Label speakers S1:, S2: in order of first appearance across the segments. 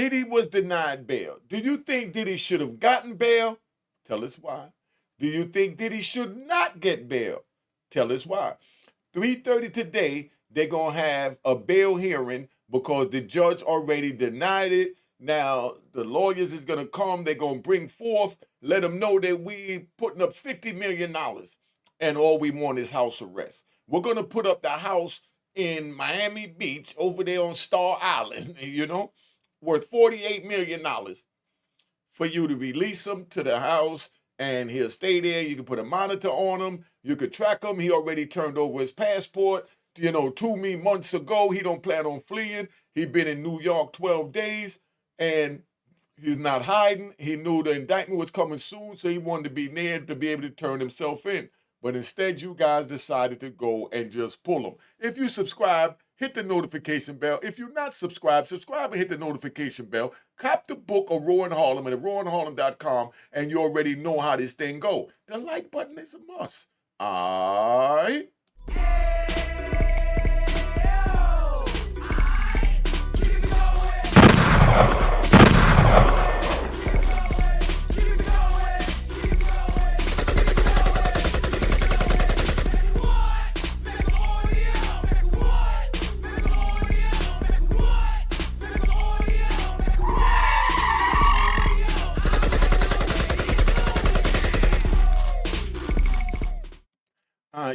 S1: Diddy was denied bail. Do you think Diddy should have gotten bail? Tell us why. Do you think Diddy should not get bail? Tell us why. 3:30 today, they're going to have a bail hearing because the judge already denied it. Now, the lawyers is going to come. They're going to bring forth, let them know that we putting up $50 million and all we want is house arrest. We're going to put up the house in Miami Beach over there on Star Island, worth $48 million for you to release him to the house and he'll stay there. You can put a monitor on him. You could track him. He already turned over his passport, 2 months ago. He don't plan on fleeing. He been in New York 12 days and he's not hiding. He knew the indictment was coming soon, so he wanted to be near to be able to turn himself in. But instead, you guys decided to go and just pull him. If you subscribe, hit the notification bell. If you're not subscribed, subscribe and hit the notification bell. Cop the book of Rowan Harlem at rowanharlem.com, and you already know how this thing go. The like button is a must. All right?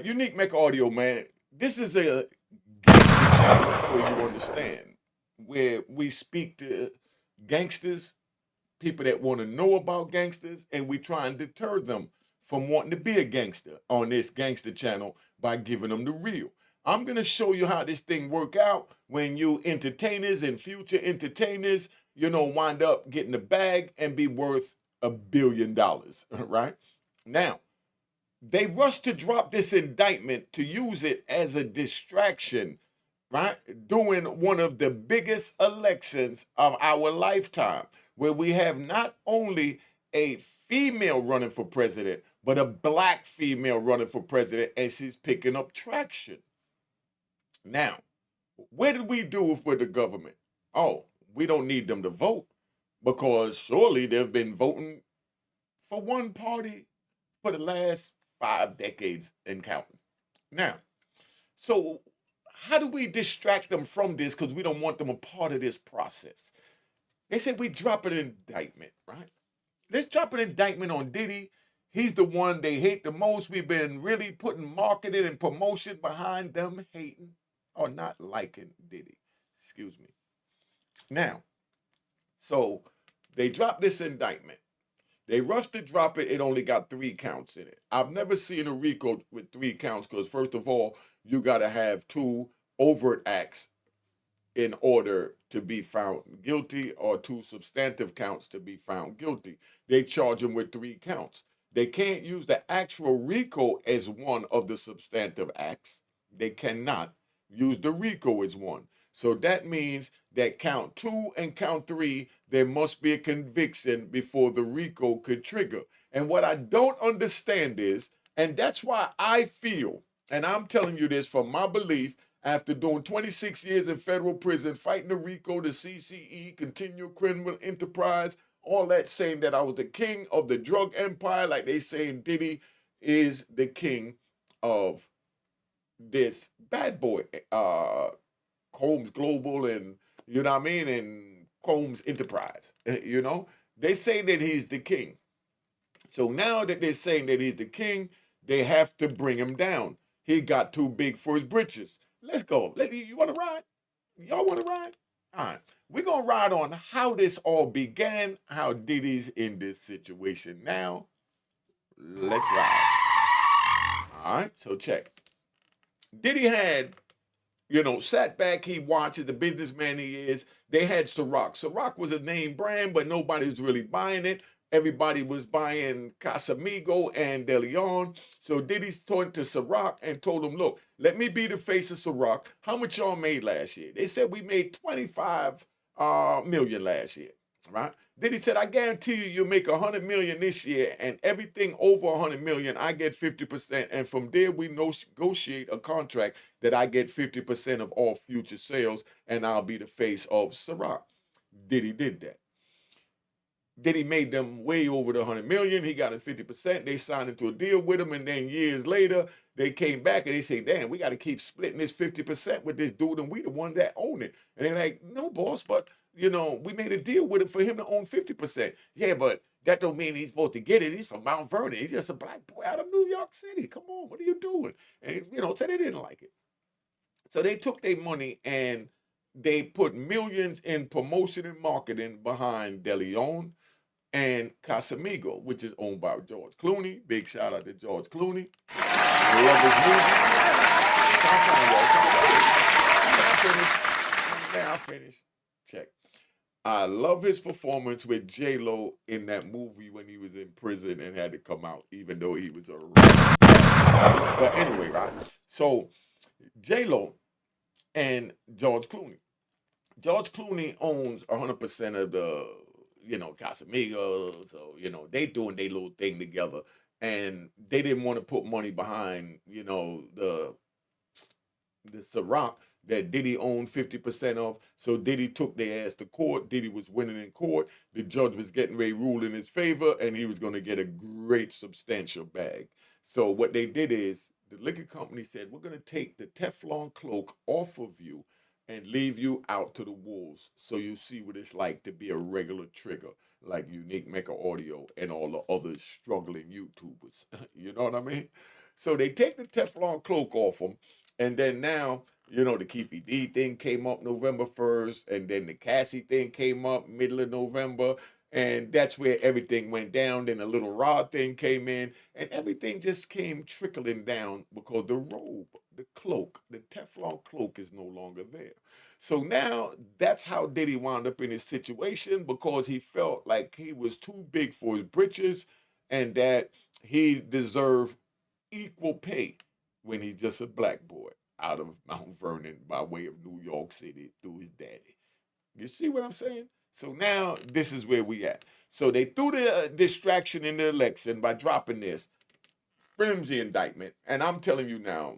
S1: Unique Mecca Audio, man. This is a gangster channel for you to understand, where we speak to gangsters, people that want to know about gangsters, and we try and deter them from wanting to be a gangster on this gangster channel by giving them the real. I'm going to show you how this thing work out when you entertainers and future entertainers, wind up getting a bag and be worth $1 billion, right? Now, they rushed to drop this indictment to use it as a distraction, right? During one of the biggest elections of our lifetime, where we have not only a female running for president, but a black female running for president, and she's picking up traction. Now, what did we do with the government? Oh, we don't need them to vote because surely they've been voting for one party for the last 5 decades and counting. Now, so how do we distract them from this because we don't want them a part of this process? They said we drop an indictment, right? Let's drop an indictment on Diddy. He's the one they hate the most. We've been really putting marketing and promotion behind them hating or not liking Diddy. Excuse me. Now, so they dropped this indictment. They rushed to drop it. It only got 3 counts in it. I've never seen a RICO with 3 counts because, first of all, you got to have 2 overt acts in order to be found guilty or 2 substantive counts to be found guilty. They charge them with 3 counts. They can't use the actual RICO as one of the substantive acts. They cannot use the RICO as one. So that means that count 2 and count 3, there must be a conviction before the RICO could trigger. And what I don't understand is, and that's why I feel, and I'm telling you this from my belief, after doing 26 years in federal prison, fighting the RICO, the CCE, continual criminal enterprise, all that, saying that I was the king of the drug empire, like they saying Diddy is the king of this bad boy, Combs Global, and and Combs Enterprise. They say that he's the king. So now that they're saying that he's the king, they have to bring him down. He got too big for his britches. Let's go. You want to ride? Y'all want to ride? All right. We're going to ride on how this all began, how Diddy's in this situation now. Let's ride. All right. So check. Diddy had sat back, he watches the businessman he is. They had Ciroc. Ciroc was a name brand, but nobody was really buying it. Everybody was buying Casamigo and De Leon. So Diddy's turned to Ciroc and told him, look, let me be the face of Ciroc. How much y'all made last year? They said we made 25 million last year, right? Diddy said, I guarantee you'll make 100 million this year, and everything over 100 million, I get 50%. And from there, we negotiate a contract that I get 50% of all future sales, and I'll be the face of Ciroc. Diddy did that. Diddy made them way over the 100 million. He got a 50%. They signed into a deal with him, and then years later, they came back and they say, "Damn, we got to keep splitting this 50% with this dude, and we the one that own it." And they're like, "No, boss, but we made a deal with him for him to own 50%. Yeah, but that don't mean he's supposed to get it. He's from Mount Vernon. He's just a black boy out of New York City. Come on, what are you doing?" And so they didn't like it. So they took their money and they put millions in promotion and marketing behind De Leon and Casamigo, which is owned by George Clooney. Big shout out to George Clooney. I love his movie. Now I finish. Check. I love his performance with J-Lo in that movie when he was in prison and had to come out, even though he was a rat. But anyway, right? So J-Lo and George Clooney. George Clooney owns 100% of the, Casamigos. So, they doing their little thing together. And they didn't want to put money behind, the Ciroc that Diddy owned 50% of. So Diddy took their ass to court. Diddy was winning in court. The judge was getting ready to rule in his favor, and he was going to get a great substantial bag. So what they did is the liquor company said, "We're going to take the Teflon cloak off of you and leave you out to the wolves so you see what it's like to be a regular trigger like Unique Mecca Audio and all the other struggling YouTubers." You know what I mean? So they take the Teflon cloak off them, and then now, the Keefy D thing came up November 1st, and then the Cassie thing came up middle of November, and that's where everything went down. Then the Little Rod thing came in, and everything just came trickling down because the robe, the cloak, the Teflon cloak is no longer there. So now that's how Diddy wound up in his situation, because he felt like he was too big for his britches and that he deserved equal pay when he's just a black boy out of Mount Vernon by way of New York City through his daddy. You see what I'm saying? So now this is where we at. So they threw the distraction in the election by dropping this flimsy indictment. And I'm telling you now,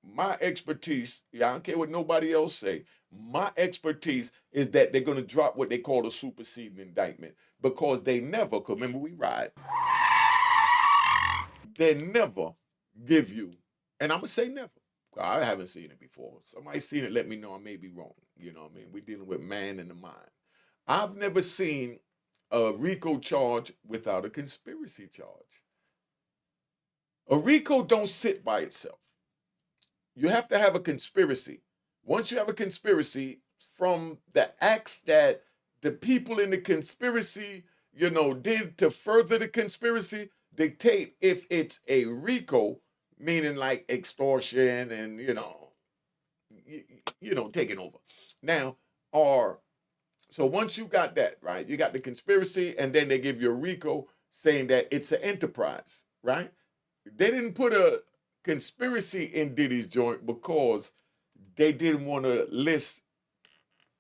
S1: my expertise, I don't care what nobody else say, my expertise is that they're going to drop what they call a superseding indictment, because they never, because remember we ride, they never give you, and I'm going to say never. I haven't seen it before. Somebody seen it, let me know. I may be wrong. You know what I mean? We're dealing with man and the mind. I've never seen a RICO charge without a conspiracy charge. A RICO don't sit by itself. You have to have a conspiracy. Once you have a conspiracy, from the acts that the people in the conspiracy, did to further the conspiracy, dictate if it's a RICO, meaning like extortion and, taking over. Now, so once you got that, right, you got the conspiracy, and then they give you a RICO saying that it's an enterprise, right? They didn't put a conspiracy in Diddy's joint because they didn't want to list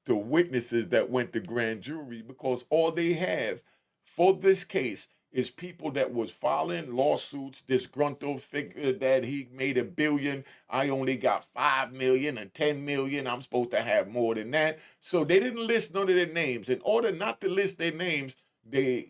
S1: the witnesses that went to grand jury, because all they have for this case is people that was filing lawsuits, disgruntled, figure that he made $1 billion, I only got 5 million and 10 million, I'm supposed to have more than that. So they didn't list none of their names. In order not to list their names, they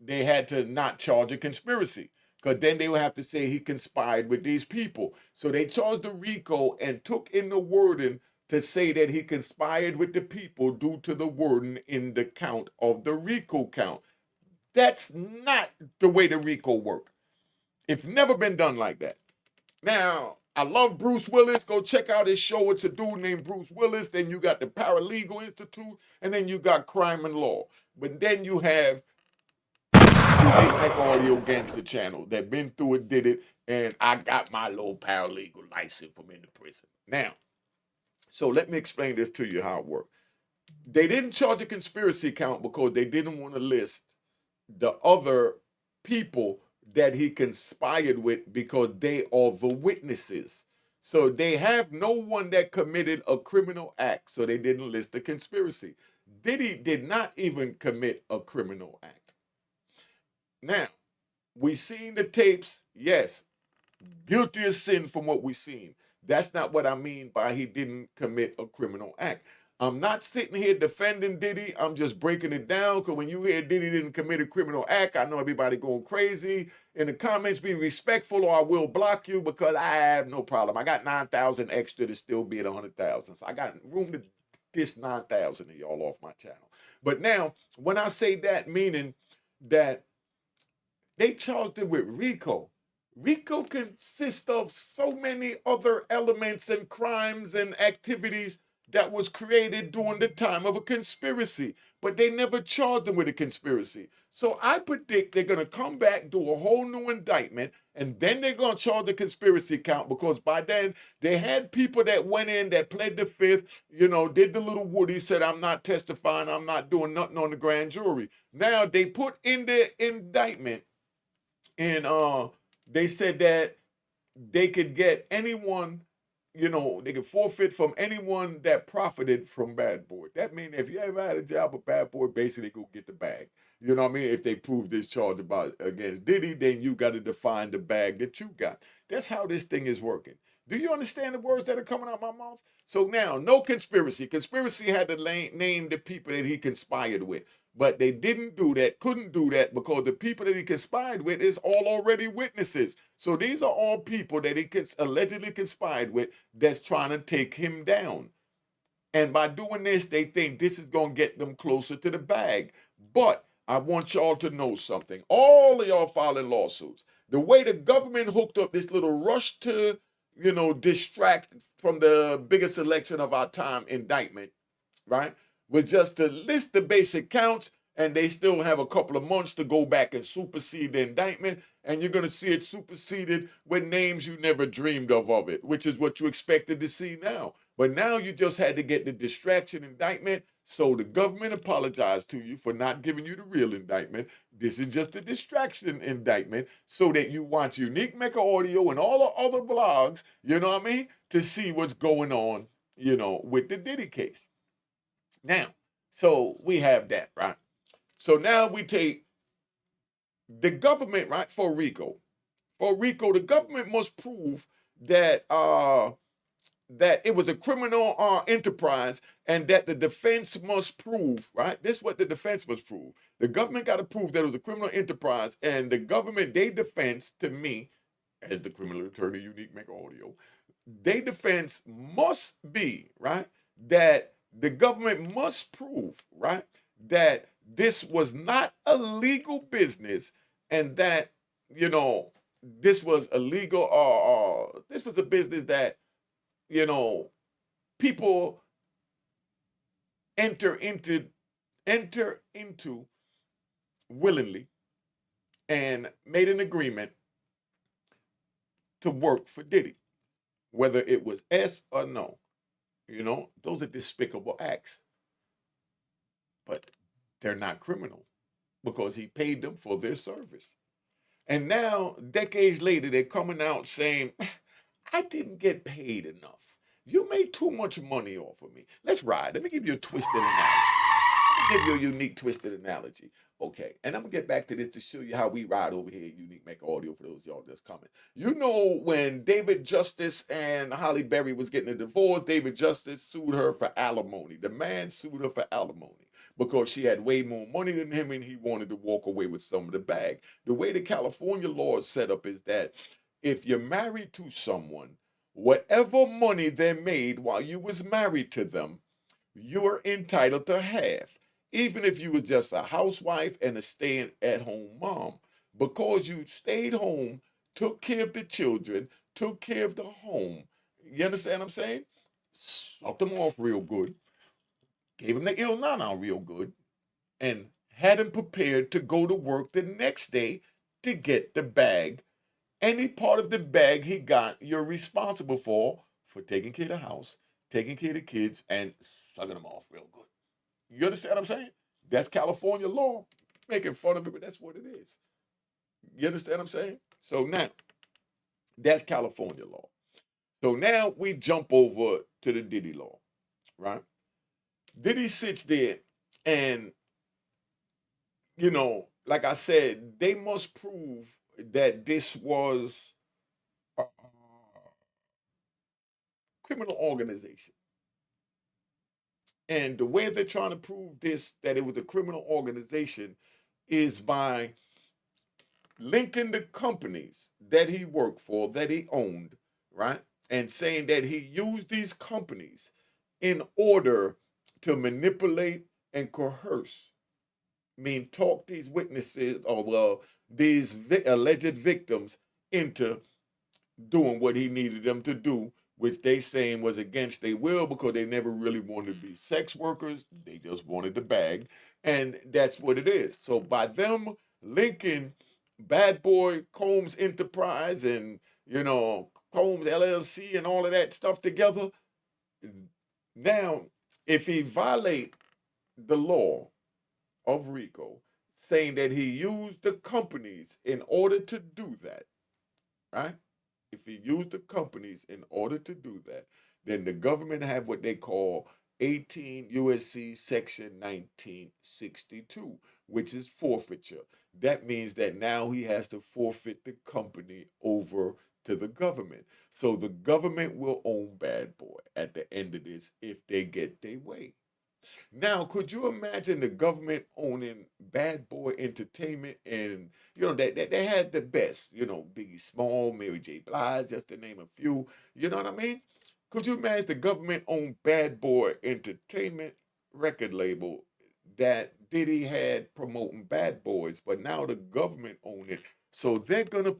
S1: had to not charge a conspiracy, because then they would have to say he conspired with these people. So they charged the RICO and took in the wording to say that he conspired with the people due to the wording in the count of the RICO count. That's not the way the RICO work. It's never been done like that. Now, I love Bruce Willis. Go check out his show. It's a dude named Bruce Willis. Then you got the Paralegal Institute, and then you got Crime and Law. But then you have Unique Mecca Audio Gangster Channel that been through it, did it, and I got my little paralegal license from in the prison. Now, so let me explain this to you how it worked. They didn't charge a conspiracy count because they didn't want to list the other people that he conspired with, because they are the witnesses. So they have no one that committed a criminal act, so they didn't list the conspiracy. Diddy did not even commit a criminal act. Now, we seen the tapes, yes, guilty as sin from what we seen. That's not what I mean by he didn't commit a criminal act. I'm not sitting here defending Diddy. I'm just breaking it down because when you hear Diddy didn't commit a criminal act, I know everybody going crazy. In the comments, be respectful or I will block you because I have no problem. I got 9,000 extra to still be at 100,000. So I got room to dish 9,000 of y'all off my channel. But now, when I say that, meaning that they charged him with RICO. RICO consists of so many other elements and crimes and activities that was created during the time of a conspiracy, but they never charged him with a conspiracy. So I predict they're going to come back, do a whole new indictment, and then they're going to charge the conspiracy count because by then they had people that went in that pled the fifth, did the little Woody, said, I'm not testifying, I'm not doing nothing on the grand jury. Now they put in the indictment and they said that they could get anyone, they could forfeit from anyone that profited from Bad Boy. That means if you ever had a job with Bad Boy, basically go get the bag. You know what I mean? If they prove this charge against Diddy, then you got to define the bag that you got. That's how this thing is working. Do you understand the words that are coming out my mouth? So now, no conspiracy. Conspiracy had to name the people that he conspired with. But they didn't do that, couldn't do that because the people that he conspired with is all already witnesses. So these are all people that he allegedly conspired with that's trying to take him down. And by doing this, they think this is going to get them closer to the bag. But I want y'all to know something. All of y'all filing lawsuits. The way the government hooked up this little rush to, distract from the biggest election of our time, indictment, right, was just to list the basic counts, and they still have a couple of months to go back and supersede the indictment, and you're going to see it superseded with names you never dreamed of it, which is what you expected to see now. But now you just had to get the distraction indictment, so the government apologized to you for not giving you the real indictment. This is just a distraction indictment so that you watch Unique Mecca Audio and all the other vlogs, you know what I mean, to see what's going on, with the Diddy case. Now, so we have that, right? So now we take the government, right, for RICO. For RICO, the government must prove that that it was a criminal enterprise and that the defense must prove, right? This is what the defense must prove. The government got to prove that it was a criminal enterprise, and the government, they defense to me, as the criminal attorney, Unique Make Audio, they defense must be, right, that the government must prove, right, that this was not a legal business and that, this was illegal or this was a business that, people enter into willingly and made an agreement to work for Diddy, whether it was yes or no. Those are despicable acts. But they're not criminal because he paid them for their service. And now, decades later, they're coming out saying, I didn't get paid enough. You made too much money off of me. Let's ride. Let me give you a twisted analogy. Let me give you a unique twisted analogy. Okay, and I'm gonna get back to this to show you how we ride over here at Unique Make Audio for those y'all that's coming. When David Justice and Holly Berry was getting a divorce, David Justice sued her for alimony. The man sued her for alimony because she had way more money than him and he wanted to walk away with some of the bag. The way the California law is set up is that if you're married to someone, whatever money they made while you was married to them, you're entitled to half, even if you were just a housewife and a stay-at-home mom. Because you stayed home, took care of the children, took care of the home. You understand what I'm saying? Sucked them off real good, gave them the ill nana real good, and had him prepared to go to work the next day to get the bag. Any part of the bag he got, you're responsible for taking care of the house, taking care of the kids, and sucking them off real good. You understand what I'm saying? That's California law. Making fun of it, but that's what it is. You understand what I'm saying? So now, that's California law. So now we jump over to the Diddy law, right? Diddy sits there and, like I said, they must prove that this was a criminal organization. And the way they're trying to prove this, that it was a criminal organization, is by linking the companies that he worked for, that he owned, right? And saying that he used these companies in order to manipulate and coerce, talk these witnesses, or well, these alleged victims into doing what he needed them to do, which they saying was against their will because they never really wanted to be sex workers. They just wanted the bag. And that's what it is. So by them linking Bad Boy Combs Enterprise and, Combs LLC and all of that stuff together, now, if he violate the law of RICO, saying that he used the companies in order to do that, right? If he used the companies in order to do that, then the government have what they call 18 USC section 1962, which is forfeiture. That means that now he has to forfeit the company over to the government. So the government will own Bad Boy at the end of this if they get their way. Now, could you imagine the government owning Bad Boy Entertainment, and they had the best, Biggie Small, Mary J. Blige, just to name a few. You know what I mean? Could you imagine the government owned Bad Boy Entertainment record label that Diddy had promoting Bad Boys, but now the government own it. So they're gonna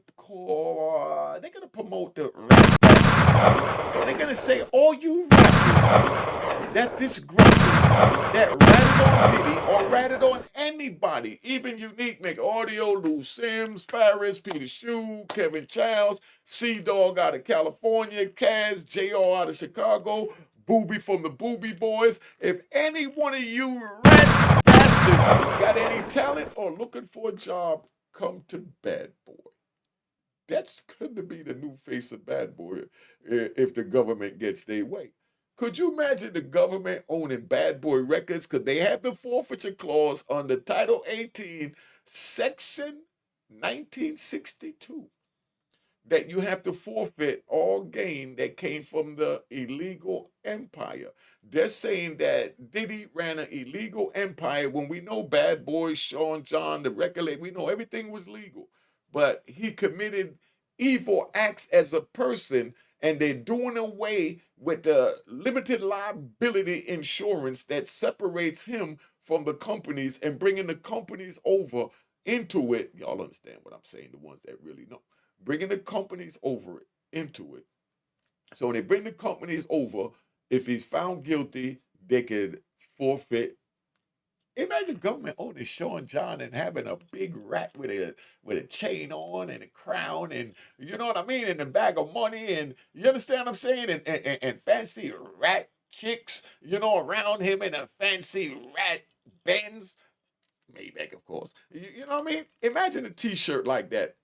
S1: promote the rap. So they're gonna say, all you rappers that this group that ratted on Diddy or ratted on anybody, even Unique, Make Audio, Lou Sims, Faris, Peter Shue, Kevin Childs, C-Dog out of California, Kaz, JR out of Chicago, Booby from the Booby Boys. If any one of you rat bastards got any talent or looking for a job, come to Bad Boy. That's going to be the new face of Bad Boy if the government gets their way. Could you imagine the government owning Bad Boy Records? Because they have the forfeiture clause under Title 18, Section 1962, that you have to forfeit all gain that came from the illegal empire. They're saying that Diddy ran an illegal empire when we know Bad Boy, Sean John, the record label, we know everything was legal. But he committed evil acts as a person, and they're doing away with the limited liability insurance that separates him from the companies and bringing the companies over into it. Y'all understand what I'm saying, the ones that really know. Bringing the companies over into it. So when they bring the companies over, if he's found guilty, they could forfeit. Imagine the government owning Sean John and having a big rat with a chain on and a crown, and you know what I mean, and a bag of money, and you understand what I'm saying, and fancy rat chicks, around him in a fancy rat Benz, Maybach, of course. You know what I mean? Imagine a T-shirt like that,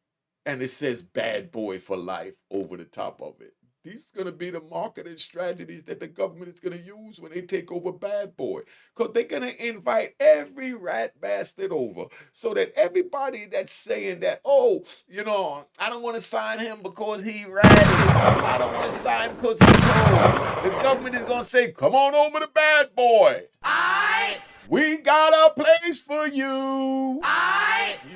S1: and it says Bad Boy for life over the top of it. These are going to be the marketing strategies that the government is going to use when they take over Bad Boy. Because they're going to invite every rat bastard over. So that everybody that's saying that, I don't want to sign him because he ratted. I don't want to sign him because he told. The government is going to say, come on over to Bad Boy. We got a place for you.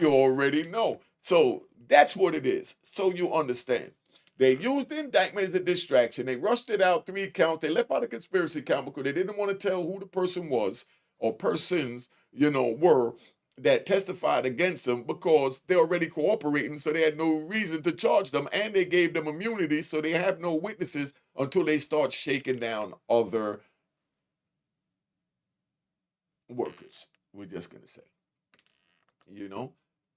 S1: You already know. So that's what it is. So you understand. They used the indictment as a distraction. They rushed it out 3 counts. They left out a conspiracy count because they didn't want to tell who the person was or persons, were that testified against them, because they're already cooperating, so they had no reason to charge them, and they gave them immunity, so they have no witnesses until they start shaking down other workers. We're just going to say,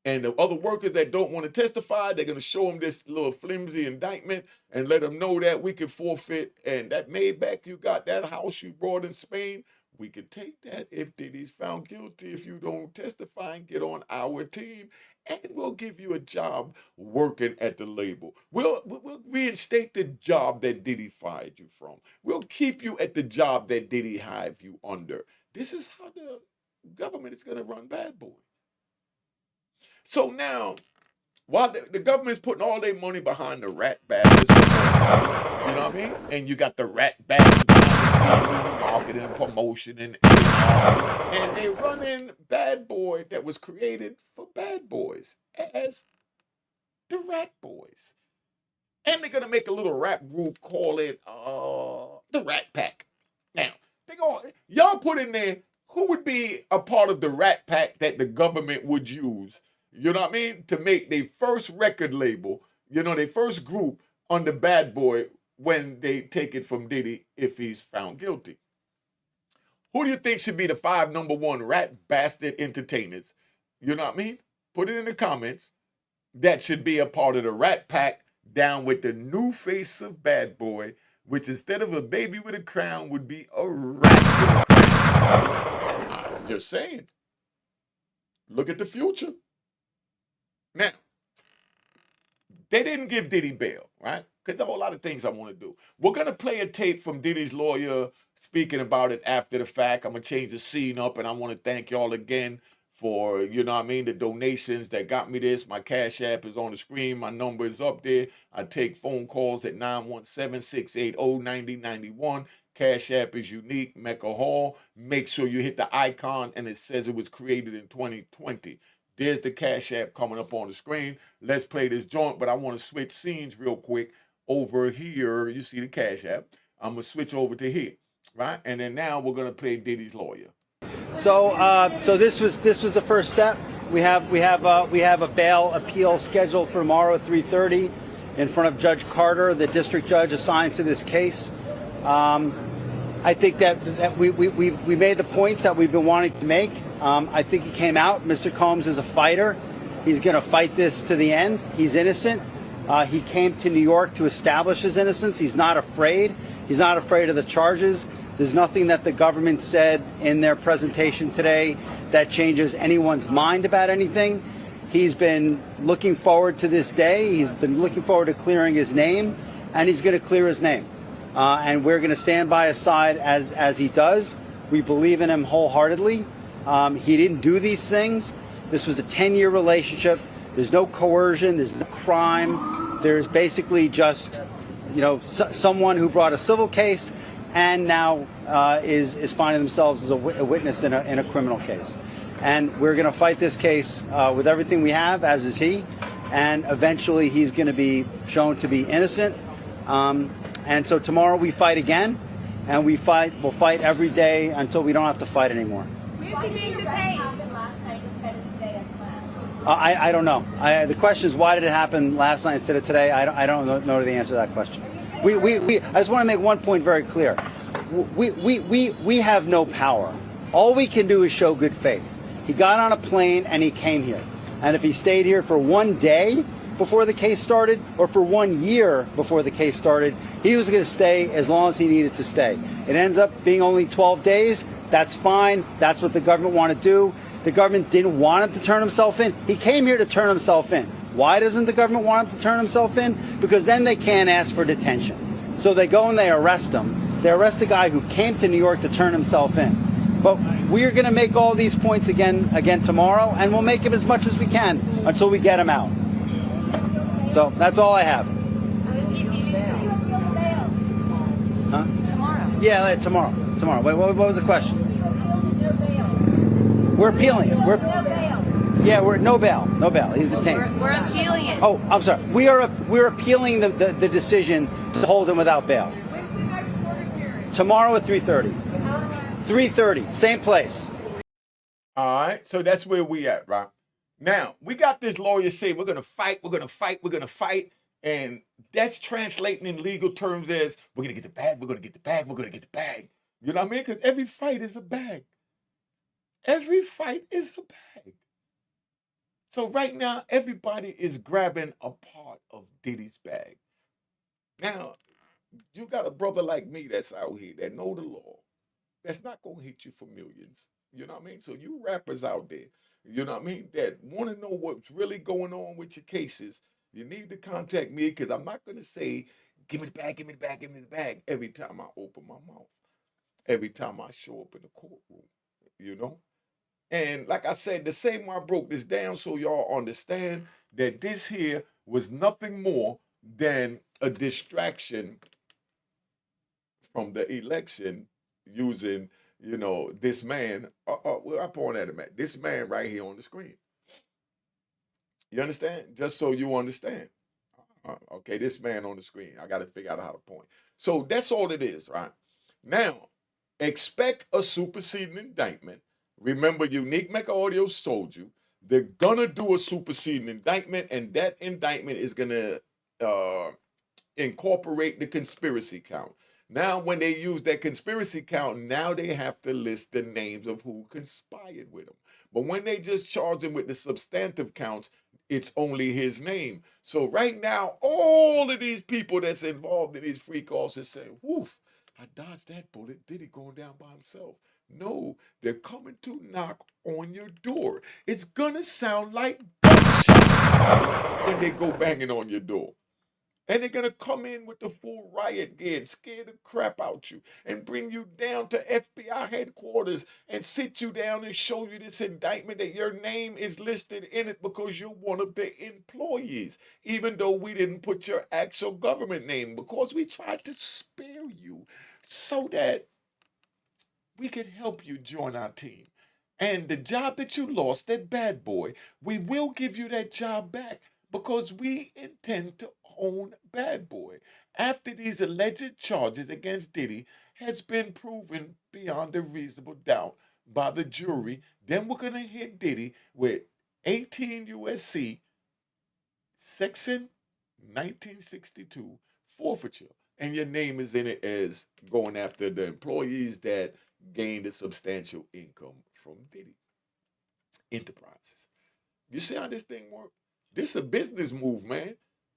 S1: And the other workers that don't want to testify, they're going to show them this little flimsy indictment and let them know that we can forfeit. And that Maybach you got, that house you brought in Spain, we can take that if Diddy's found guilty, if you don't testify and get on our team. And we'll give you a job working at the label. We'll reinstate the job that Diddy fired you from. We'll keep you at the job that Diddy hired you under. This is how the government is going to run Bad Boy. So now, while the government's putting all their money behind the rat bastards, you know what I mean? And you got the rat bastards behind the doing marketing and promotion and A&R, and they running Bad Boy that was created for bad boys as the Rat Boys. And they're gonna make a little rap group, call it the Rat Pack. Now, y'all put in there who would be a part of the Rat Pack that the government would use, you know what I mean, to make their first record label, their first group under Bad Boy when they take it from Diddy if he's found guilty. Who do you think should be the 5 #1 rat bastard entertainers? You know what I mean? Put it in the comments. That should be a part of the Rat Pack, down with the new face of Bad Boy, which instead of a baby with a crown would be a rat with a crown. I'm just saying. Look at the future. Now, they didn't give Diddy bail, right? Because there's a whole lot of things I want to do. We're going to play a tape from Diddy's lawyer speaking about it after the fact. I'm going to change the scene up, and I want to thank y'all again for, the donations that got me this. My Cash App is on the screen. My number is up there. I take phone calls at 917-680-9091. Cash App is unique, Mecca Hall. Make sure you hit the icon, and it says it was created in 2020. There's the Cash App coming up on the screen. Let's play this joint, but I want to switch scenes real quick. Over here, you see the Cash App. I'm going to switch over to here, right? And then now we're going to play Diddy's lawyer.
S2: So this was the first step. We have a bail appeal scheduled for tomorrow at 3:30 in front of Judge Carter, the district judge assigned to this case. I think that we made the points that we've been wanting to make. I think he came out. Mr. Combs is a fighter. He's going to fight this to the end. He's innocent. He came to New York to establish his innocence. He's not afraid. He's not afraid of the charges. There's nothing that the government said in their presentation today that changes anyone's mind about anything. He's been looking forward to this day. He's been looking forward to clearing his name, and he's going to clear his name. And we're going to stand by his side as he does. We believe in him wholeheartedly. He didn't do these things. This was a 10-year relationship. There's no coercion. There's no crime. There's basically just, someone who brought a civil case and now is finding themselves as a witness in a criminal case. And we're going to fight this case with everything we have, as is he. And eventually he's going to be shown to be innocent. And so tomorrow we fight again, and we'll fight every day until we don't have to fight anymore. I don't know. The question is, why did it happen last night instead of today? I don't know the answer to that question. I just want to make one point very clear. We have no power. All we can do is show good faith. He got on a plane and he came here. And if he stayed here for one day before the case started, or for 1 year before the case started, he was going to stay as long as he needed to stay. It ends up being only 12 days. That's fine. That's what the government wanted to do. The government didn't want him to turn himself in. He came here to turn himself in. Why doesn't the government want him to turn himself in? Because then they can't ask for detention. So they go and they arrest him. They arrest a guy who came to New York to turn himself in. But we are going to make all these points again tomorrow, and we'll make them as much as we can until we get him out. So that's all I have. Huh? Tomorrow. Yeah, tomorrow. Wait, what was the question? We're appealing it. We're no bail. He's detained.
S3: We're appealing it.
S2: Oh, I'm sorry. We're appealing the decision to hold him without bail. Tomorrow at 3:30. 3:30, same place.
S1: All right, so that's where we at, right? Now, we got this lawyer say we're going to fight, and that's translating in legal terms as we're going to get the bag, we're going to get the bag. You know what I mean? Because every fight is a bag. Every fight is a bag. So right now, everybody is grabbing a part of Diddy's bag. Now, you got a brother like me that's out here that know the law, that's not going to hit you for millions. You know what I mean? So you rappers out there, you know what I mean, that want to know what's really going on with your cases, you need to contact me, because I'm not going to say, give me the bag every time I open my mouth, every time I show up in the courtroom, And like I said, the same way I broke this down so y'all understand that this here was nothing more than a distraction from the election using, this man. Well, I point at him at this man right here on the screen. You understand? Just so you understand. Okay, this man on the screen. I got to figure out how to point. So that's all it is, right? Now, expect a superseding indictment. Remember, Unique Mecca Audio told you they're gonna do a superseding indictment, and that indictment is gonna incorporate the conspiracy count. Now, when they use that conspiracy count, now they have to list the names of who conspired with him. But when they just charge him with the substantive counts, it's only his name. So right now, all of these people that's involved in these freak offs is saying, woof, I dodged that bullet. Diddy going down by himself. No, they're coming to knock on your door. It's gonna sound like gunshots when they go banging on your door. And they're gonna come in with the full riot gear and scare the crap out you and bring you down to FBI headquarters and sit you down and show you this indictment that your name is listed in it because you're one of the employees, even though we didn't put your actual government name, because we tried to spare you so that we could help you join our team. And the job that you lost, that bad boy, we will give you that job back because we intend to own Bad Boy after these alleged charges against Diddy has been proven beyond a reasonable doubt by the jury. Then we're going to hit Diddy with 18 USC section 1962 forfeiture, and your name is in it as going after the employees that gained a substantial income from Diddy Enterprises. You see how this thing works? This is a business move, man.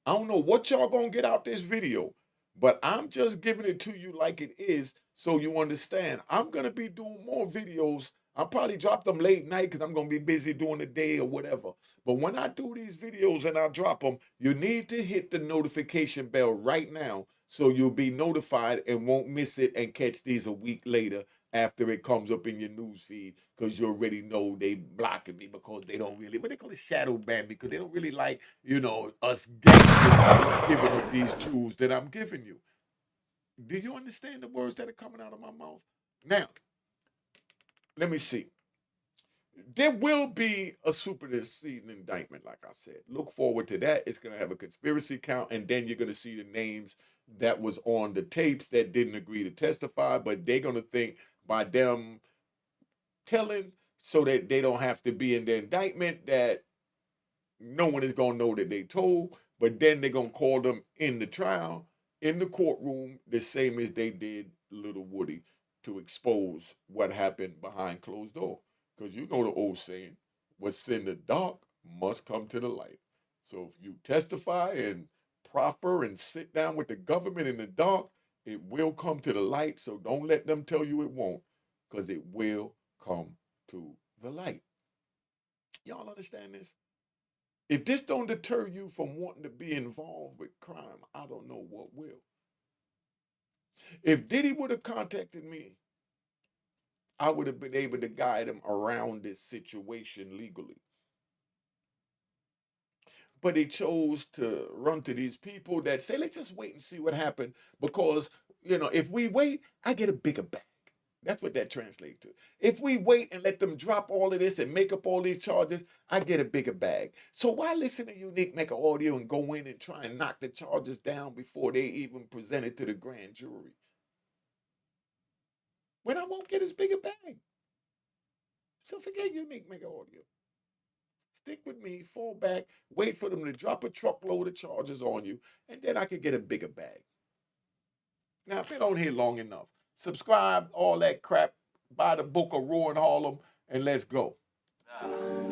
S1: I don't know what y'all gonna get out this video, but I'm just giving it to you like it is so you understand. I'm gonna be doing more videos. I'll probably drop them late night because I'm gonna be busy during the day or whatever. But when I do these videos and I drop them, you need to hit the notification bell right now so you'll be notified and won't miss it and catch these a week later after it comes up in your news feed, because you already know they blocking me because they don't really, what they call it, shadow ban, because they don't really like, us gangsters giving up these jewels that I'm giving you. Do you understand the words that are coming out of my mouth? Now, let me see. There will be a superseding indictment, like I said. Look forward to that. It's going to have a conspiracy count, and then you're going to see the names that was on the tapes that didn't agree to testify, but they're going to think by them telling so that they don't have to be in the indictment that no one is going to know that they told, but then they're going to call them in the trial, in the courtroom, the same as they did Little Woody, to expose what happened behind closed door. Because you know the old saying, what's in the dark must come to the light. So if you testify and proffer and sit down with the government in the dark, it will come to the light. So don't let them tell you it won't, because it will come to the light. Y'all understand this? If this don't deter you from wanting to be involved with crime, I don't know what will. If Diddy would have contacted me, I would have been able to guide him around this situation legally. But he chose to run to these people that say, let's just wait and see what happened, because, if we wait, I get a bigger bag. That's what that translates to. If we wait and let them drop all of this and make up all these charges, I get a bigger bag. So why listen to Unique Mecca Audio and go in and try and knock the charges down before they even present it to the grand jury, when I won't get as big a bag? So forget Unique Mecca Audio. Stick with me, fall back, wait for them to drop a truckload of charges on you, and then I can get a bigger bag. Now, I've been on here long enough. Subscribe, all that crap, buy the book of Roaring Harlem, and let's go.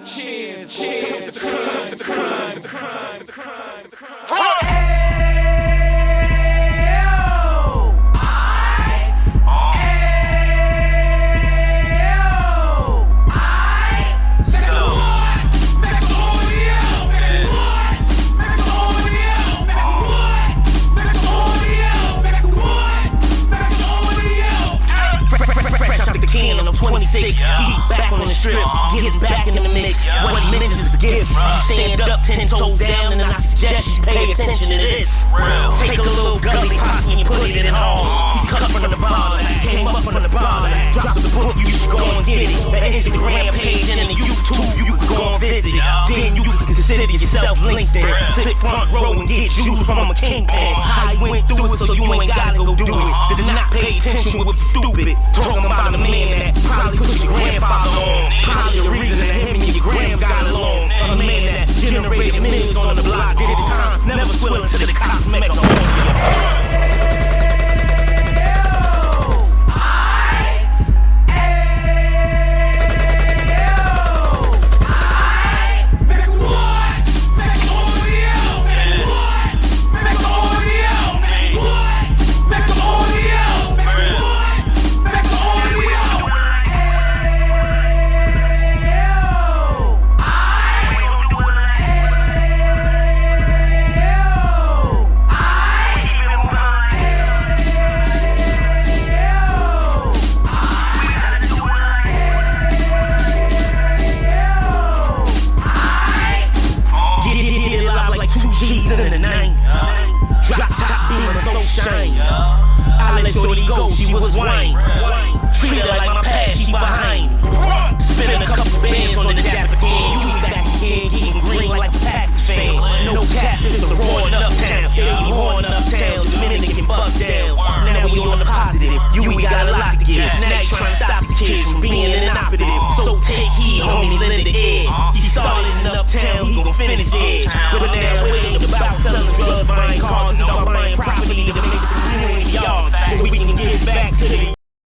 S1: Cheers, cheers to the crime.
S3: I'm 26, back on the strip, getting back in the mix. What he mentions is a gift. Stand up 10 toes down, and I suggest you pay attention to this. Take a little gully posse and put it in hall. He cut from the bottom, came up from the bottom. YouTube, you can go and visit. Then you can consider yourself linked in. Sit front row and get juice from a kingpin. I went through it, so you ain't gotta go do it. Did not pay attention with stupid. Talking about a man that probably put your grandfather on. Probably the reason that him and your gram got along. A man that generated millions on the block. Did his time, never swill until the cops make a home. In the 90s, drop top being so shiny. I let shorty go, she was wine. Treat her like my past, she behind. Spinning a couple bands on the dapper Dan. You eat that kid, getting green like the Packers fan. No cap, it's a roaring uptown. Yeah, you roaring uptown, the minute they get bucked down. Now we on the positive, you ain't got a lot to give. Now you trying to stop the kids from being inoperative. So take heed, homie, lend the air. He started in uptown, he gon' finish it.